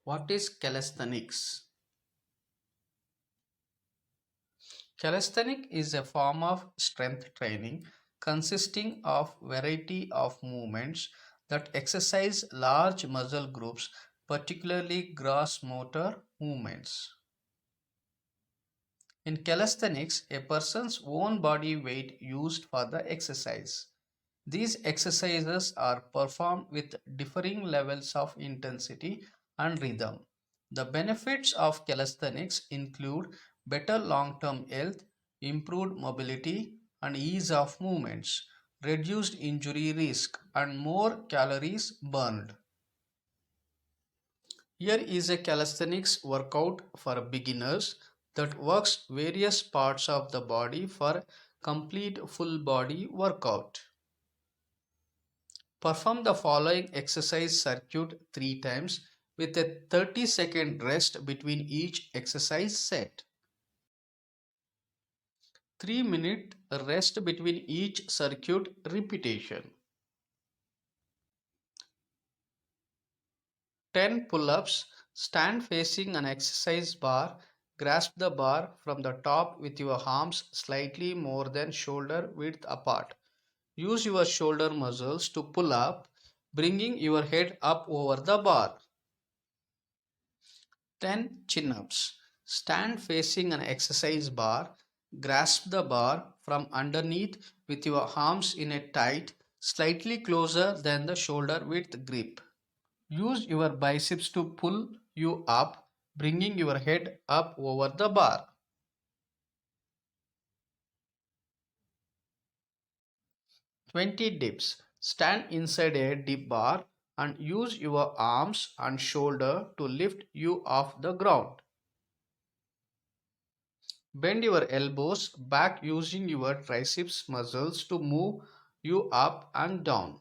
What is calisthenics? Calisthenics is a form of strength training consisting of variety of movements that exercise large muscle groups, particularly gross motor movements. In calisthenics, a person's own body weight used for the exercise. These exercises are performed with differing levels of intensity and rhythm. The benefits of calisthenics include better long-term health, improved mobility and ease of movements, reduced injury risk, and more calories burned. Here is a calisthenics workout for beginners that works various parts of the body for complete full body workout. Perform the following exercise circuit 3 times with a 30-second rest between each exercise set. 3-minute rest between each circuit repetition. 10 pull-ups. Stand facing an exercise bar. Grasp the bar from the top with your arms slightly more than shoulder width apart. Use your shoulder muscles to pull up, bringing your head up over the bar. 10 chin-ups. Stand facing an exercise bar. Grasp the bar from underneath with your arms in a tight, slightly closer than the shoulder width grip. Use your biceps to pull you up, bringing your head up over the bar. 20 dips. Stand inside a dip bar and use your arms and shoulder to lift you off the ground. Bend your elbows back using your triceps muscles to move you up and down.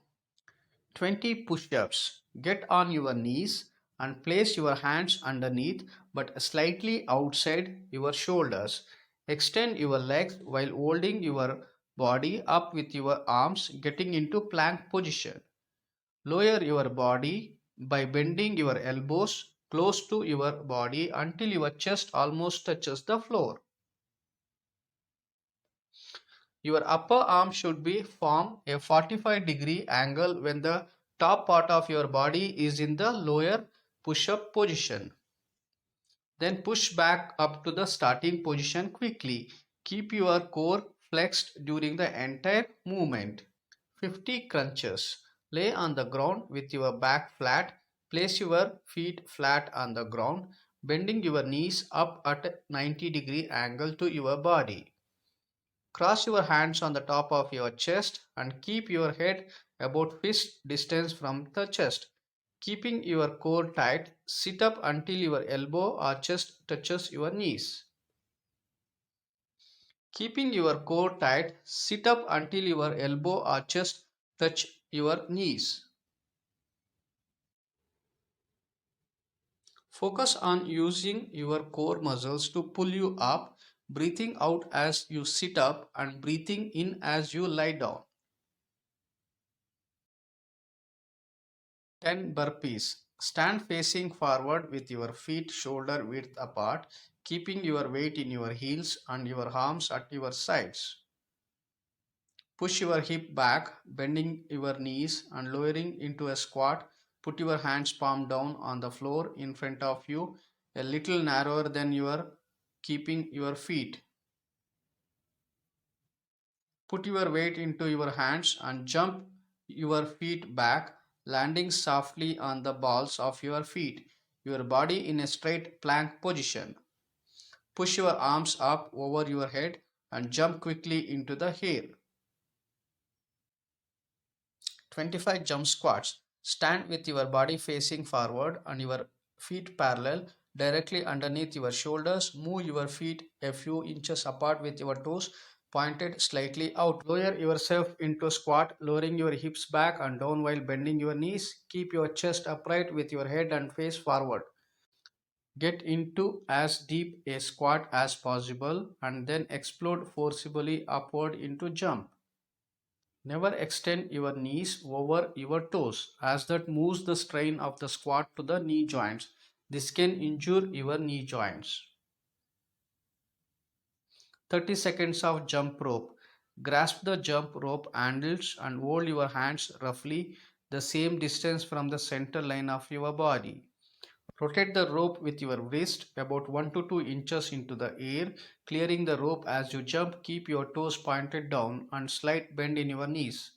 20 push-ups. Get on your knees and place your hands underneath but slightly outside your shoulders. Extend your legs while holding your body up with your arms getting into plank position. Lower your body by bending your elbows close to your body until your chest almost touches the floor. Your upper arm should be form a 45-degree angle when the top part of your body is in the lower push-up position. Then push back up to the starting position quickly. Keep your core flexed during the entire movement. 50 crunches. Lay on the ground with your back flat. Place your feet flat on the ground, bending your knees up at a 90-degree angle to your body. Cross your hands on the top of your chest and keep your head about fist distance from the chest. Keeping your core tight, sit up until your elbow or chest touches your knees. Keeping your core tight, sit up until your elbow or chest touch your knees. Focus on using your core muscles to pull you up, breathing out as you sit up and breathing in as you lie down. 10 burpees. Stand facing forward with your feet shoulder width apart, keeping your weight in your heels and your arms at your sides. Push your hip back, bending your knees and lowering into a squat. Put your hands palm down on the floor in front of you, a little narrower than you are keeping your feet. Put your weight into your hands and jump your feet back, landing softly on the balls of your feet, your body in a straight plank position. Push your arms up over your head and jump quickly into the air. 25 jump squats. Stand with your body facing forward and your feet parallel directly underneath your shoulders. Move your feet a few inches apart with your toes pointed slightly out. Lower yourself into squat, lowering your hips back and down while bending your knees. Keep your chest upright with your head and face forward. Get into as deep a squat as possible and then explode forcibly upward into jump. Never extend your knees over your toes as that moves the strain of the squat to the knee joints. This can injure your knee joints. 30 seconds of jump rope. Grasp the jump rope handles and hold your hands roughly the same distance from the center line of your body. Rotate the rope with your wrist about 1 to 2 inches into the air, clearing the rope as you jump. Keep your toes pointed down and slight bend in your knees.